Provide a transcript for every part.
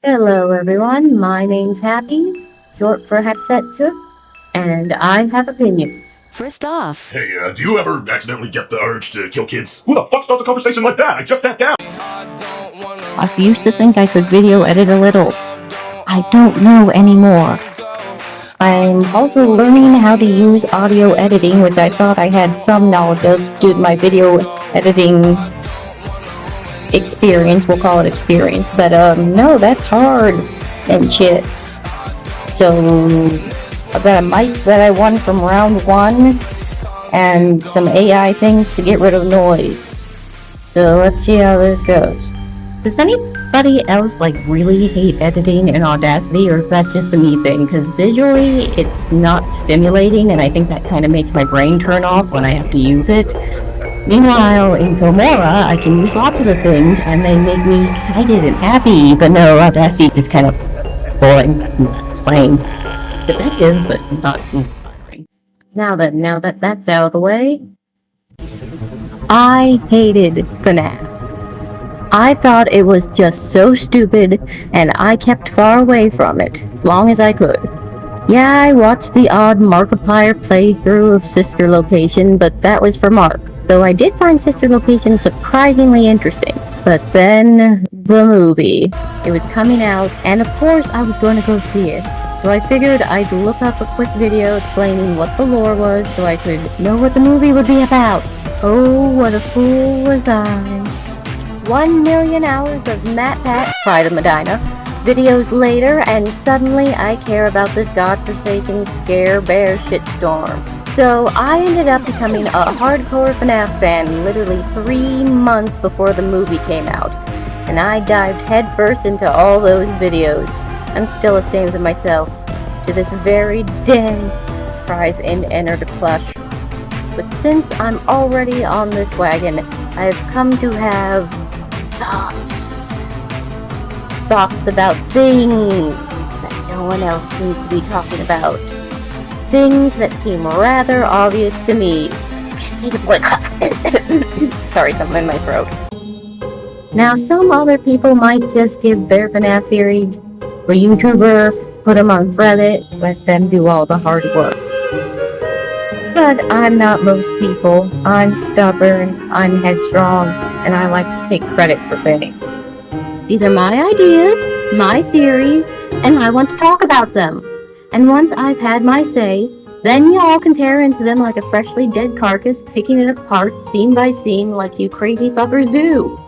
Hello everyone, my name's Happy, short for Hatsetsu, and I have opinions. First off, Hey, do you ever accidentally get the urge to kill kids? Who the fuck starts a conversation like that? I just sat down! I used to think I could video edit a little. I don't know anymore. I'm also learning how to use audio editing, which I thought I had some knowledge of due to my video editing experience, we'll call it experience, but no, that's hard and shit. So, I've got a mic that I won from round 1, and some AI things to get rid of noise. So let's see how this goes. Does anybody else really hate editing in Audacity, or is that just a me thing? Because visually it's not stimulating, and I think that kind of makes my brain turn off when I have to use it. Meanwhile, in Komora, I can use lots of the things, and they make me excited and happy. But no, Audacity is just kind of boring, plain. Effective, but not inspiring. Now that that's out of the way, I hated FNAF. I thought it was just so stupid, and I kept far away from it, as long as I could. Yeah, I watched the odd Markiplier playthrough of Sister Location, but that was for Mark, though I did find Sister Location surprisingly interesting. But then, the movie. It was coming out, and of course I was going to go see it. So I figured I'd look up a quick video explaining what the lore was so I could know what the movie would be about. Oh, what a fool was I. 1 million hours of Matt Pat, Pride of Medina, videos later, and suddenly I care about this godforsaken scare bear shitstorm. So I ended up becoming a hardcore FNAF fan literally 3 months before the movie came out. And I dived headfirst into all those videos. I'm still ashamed of myself to this very day. Prize and entered plush. But since I'm already on this wagon, I've come to have thoughts about things that no one else seems to be talking about. Things that seem rather obvious to me. Sorry, something in my throat. Now, some other people might just give their FNAF theories. A YouTuber, put them on Reddit, let them do all the hard work. But I'm not most people. I'm stubborn, I'm headstrong, and I like to take credit for things. These are my ideas, my theories, and I want to talk about them. And once I've had my say, then y'all can tear into them like a freshly dead carcass, picking it apart scene by scene like you crazy fuckers do.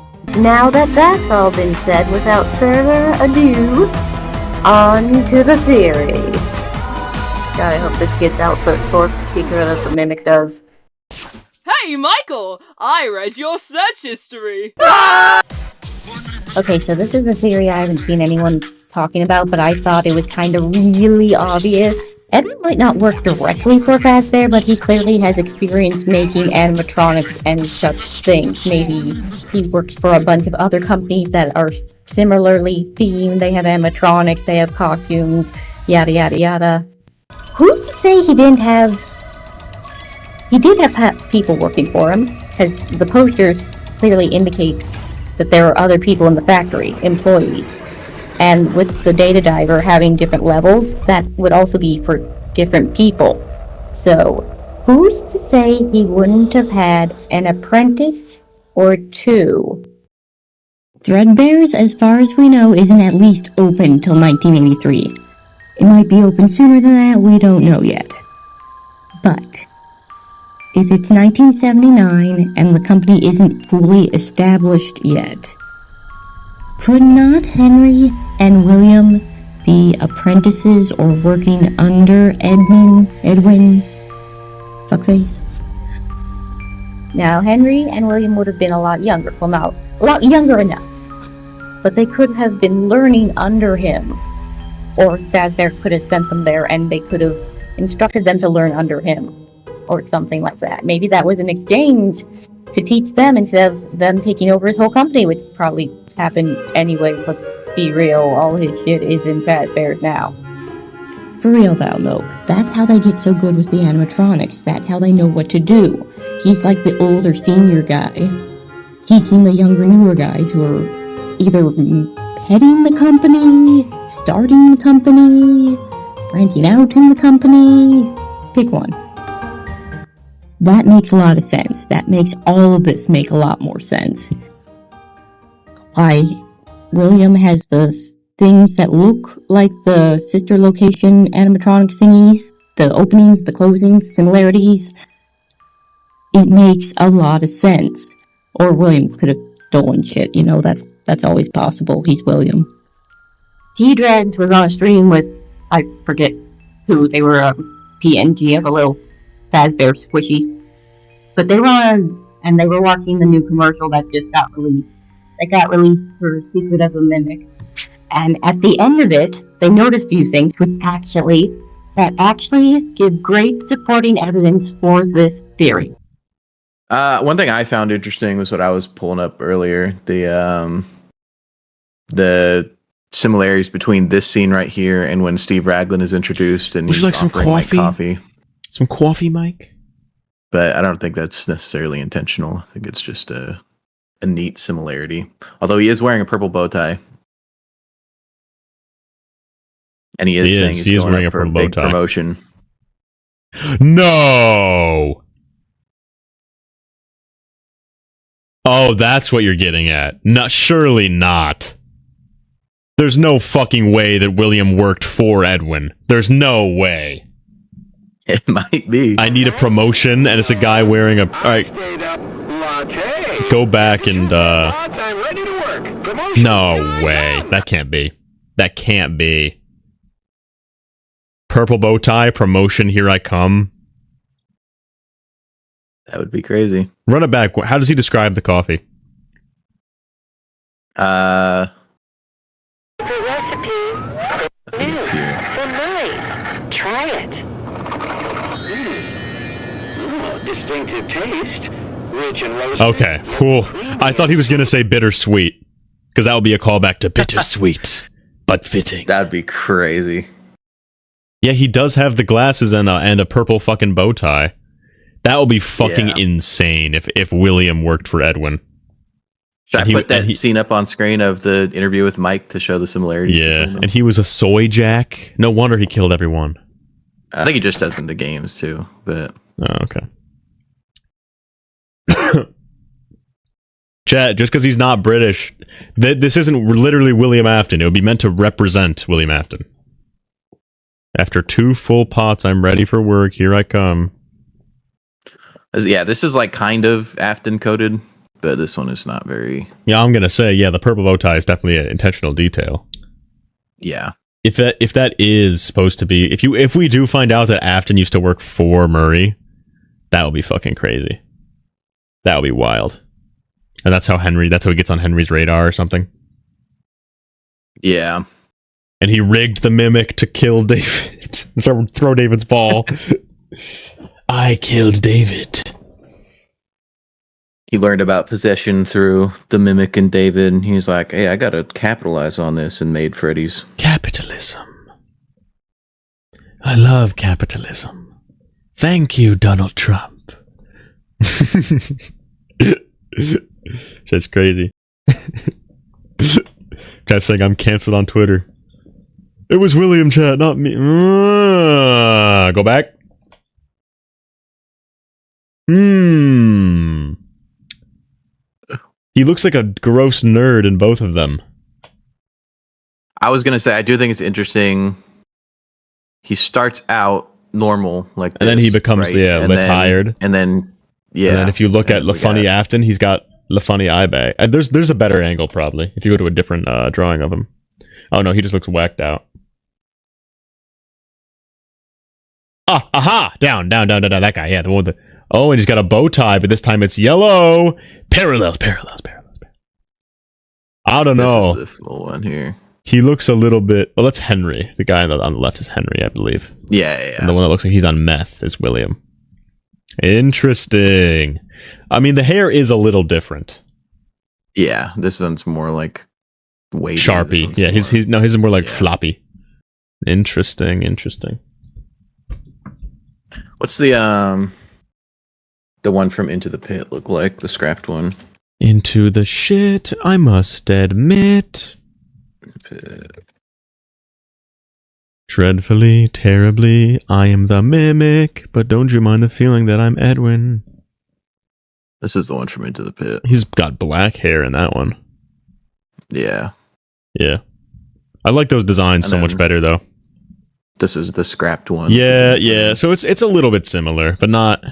Now that that's all been said, without further ado, on to the theory. God, I hope this gets out before Secret of the Mimic does. Hey, Michael! I read your search history! Okay, so this is a theory I haven't seen anyone talking about, but I thought it was kind of really obvious. Edwin might not work directly for Fazbear, but he clearly has experience making animatronics and such things. Maybe he works for a bunch of other companies that are similarly themed. They have animatronics, they have costumes, yada yada yada. Who's to say he didn't have... He did have people working for him, because the posters clearly indicate that there are other people in the factory, employees. And with the data diver having different levels, that would also be for different people. So, who's to say he wouldn't have had an apprentice or two? Threadbare's, as far as we know, isn't at least open till 1983. It might be open sooner than that, we don't know yet. But if it's 1979 and the company isn't fully established yet, could not Henry and William be apprentices or working under Edwin, fuckface? Now, Henry and William would have been a lot younger. Well, not a lot younger enough. But they could have been learning under him. Or Fazbear could have sent them there and they could have instructed them to learn under him. Or something like that. Maybe that was an exchange to teach them instead of them taking over his whole company, which probably happened anyway. Let's be real, all his shit is in Fazbear's now. For real though, that's how they get so good with the animatronics. That's how they know what to do. He's like the older senior guy, teaching the younger newer guys who are either heading the company, starting the company, branching out in the company. Pick one. That makes a lot of sense. That makes all of this make a lot more sense. Why William has the things that look like the sister location animatronics thingies, the openings, the closings, similarities. It makes a lot of sense. Or William could have stolen shit, you know, that's always possible. He's William. T-Drags was on a stream with, I forget who, they were a PNG of a little Fazbear squishy. But they were on, and they were watching the new commercial that just got released. That got released for Secret of the Mimic. And at the end of it, they noticed a few things that actually give great supporting evidence for this theory. One thing I found interesting was what I was pulling up earlier. The similarities between this scene right here and when Steve Raglan is introduced and would you like some coffee? Some coffee, Mike? But I don't think that's necessarily intentional. I think it's just a neat similarity. Although he is wearing a purple bow tie. And he is saying he's going up for a big promotion. No! Oh, that's what you're getting at. Surely not. There's no fucking way that William worked for Edwin. There's no way. It might be. I need a promotion, and it's a guy wearing a... Alright. Go back and, No way. That can't be. That can't be. Purple bow tie, promotion, here I come. That would be crazy. Run it back. How does he describe the coffee? I think it's here. Try it. Distinctive taste, rich and rosy. Okay. Whew. I thought he was going to say bittersweet, because that would be a callback to bittersweet, but fitting. That'd be crazy. Yeah, he does have the glasses and a purple fucking bow tie. That would be fucking insane if William worked for Edwin. Should I put that scene up on screen of the interview with Mike to show the similarities? Yeah, and he was a soy jack. No wonder he killed everyone. I think he just does in the games too, but... Oh, okay. Chat, just because he's not British, this isn't literally William Afton. It would be meant to represent William Afton. After 2 full pots, I'm ready for work. Here I come. Yeah, this is like kind of Afton coded, but this one is not very... Yeah, I'm going to say, yeah, the purple bow tie is definitely an intentional detail. Yeah. If that is supposed to be... If we do find out that Afton used to work for Murray, that would be fucking crazy. That would be wild. And that's how he gets on Henry's radar or something. Yeah. And he rigged the Mimic to kill David. Throw David's ball. I killed David. He learned about possession through the Mimic and David, and he's like, hey, I gotta capitalize on this, and made Freddy's. Capitalism. I love capitalism. Thank you, Donald Trump. That's crazy. Guy's saying I'm canceled on Twitter. It was William, chat, not me. Go back. He looks like a gross nerd in both of them. I was gonna say, I do think it's interesting. He starts out normal, like this, and then he becomes, right? retired. And then, yeah. And then if you look at LaFunny Afton, he's got LaFunny eye bag. There's a better angle, probably, if you go to a different drawing of him. Oh, no, he just looks whacked out. Ah, aha! Down, that guy, yeah, the one with the... Oh, and he's got a bow tie, but this time it's yellow. Parallels. I don't know. This is the full one here. He looks a little bit... Well, that's Henry. The guy on the left is Henry, I believe. Yeah. And the one that looks like he's on meth is William. Interesting. I mean, the hair is a little different. Yeah, this one's more like... wavy. Sharpie. Yeah, his is more like floppy. Interesting. What's the one from Into the Pit look like? The scrapped one? Into the shit, I must admit. Dreadfully, terribly, I am the Mimic, but don't you mind the feeling that I'm Edwin? This is the one from Into the Pit. He's got black hair in that one. Yeah. Yeah. I like those designs so much better, though. This is the scrapped one. Yeah, yeah. So it's a little bit similar, but not...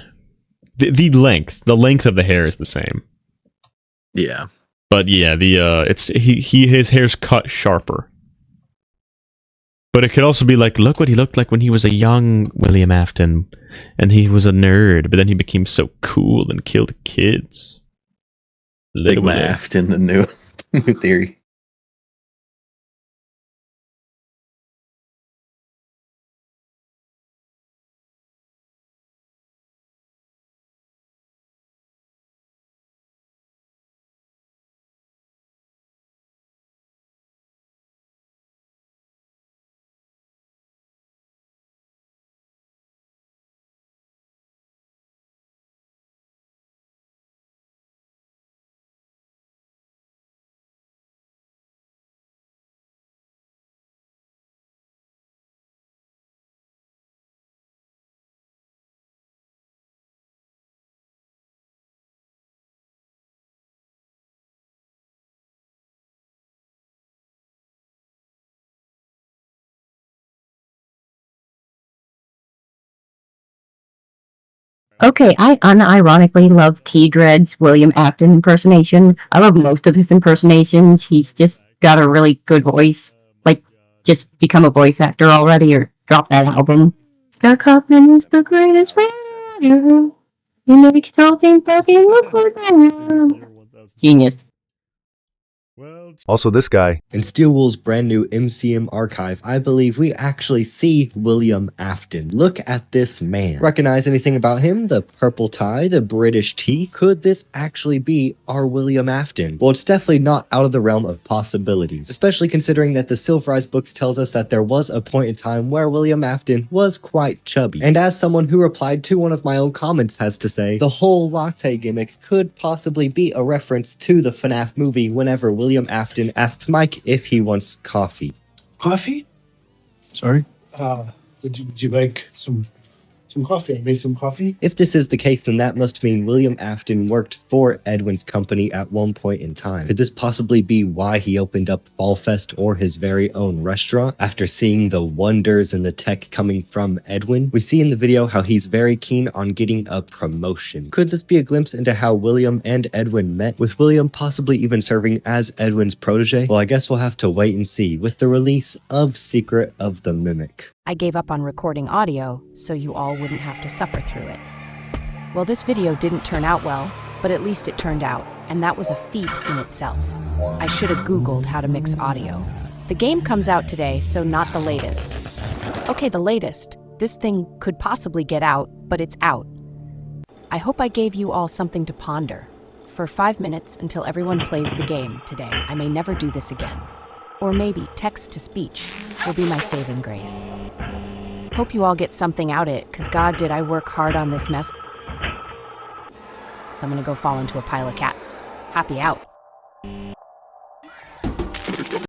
The length of the hair is the same. Yeah. But yeah, his hair's cut sharper. But it could also be like, look what he looked like when he was a young William Afton, and he was a nerd, but then he became so cool and killed kids. Big Afton, the new theory. Okay, I unironically love T-Dread's William Afton impersonation. I love most of his impersonations. He's just got a really good voice. Like, just become a voice actor already or drop that album. The Cawthon is the greatest writer. You make something fucking look like that. Genius. Also this guy. In Steelwool's brand new MCM archive, I believe we actually see William Afton. Look at this man. Recognize anything about him? The purple tie, the British teeth? Could this actually be our William Afton? Well, it's definitely not out of the realm of possibilities, especially considering that the Silver Eyes books tells us that there was a point in time where William Afton was quite chubby. And as someone who replied to one of my own comments has to say, the whole latte gimmick could possibly be a reference to the FNAF movie whenever William Afton asks Mike if he wants coffee. Coffee? Sorry? Would you like some coffee? I made some coffee. If this is the case, then that must mean William Afton worked for Edwin's company at one point in time. Could this possibly be why he opened up Fall Fest or his very own restaurant after seeing the wonders and the tech coming from Edwin? We see in the video how he's very keen on getting a promotion. Could this be a glimpse into how William and Edwin met, with William possibly even serving as Edwin's protege? Well, I guess we'll have to wait and see with the release of Secret of the Mimic. I gave up on recording audio so you all wouldn't have to suffer through it. Well, this video didn't turn out well, but at least it turned out, and that was a feat in itself. I should have Googled how to mix audio. The game comes out today, so not the latest. Okay, the latest. This thing could possibly get out, but it's out. I hope I gave you all something to ponder. For 5 minutes until everyone plays the game today, I may never do this again. Or maybe text-to-speech will be my saving grace. Hope you all get something out of it, because God did I work hard on this mess. I'm gonna go fall into a pile of cats. Happy out.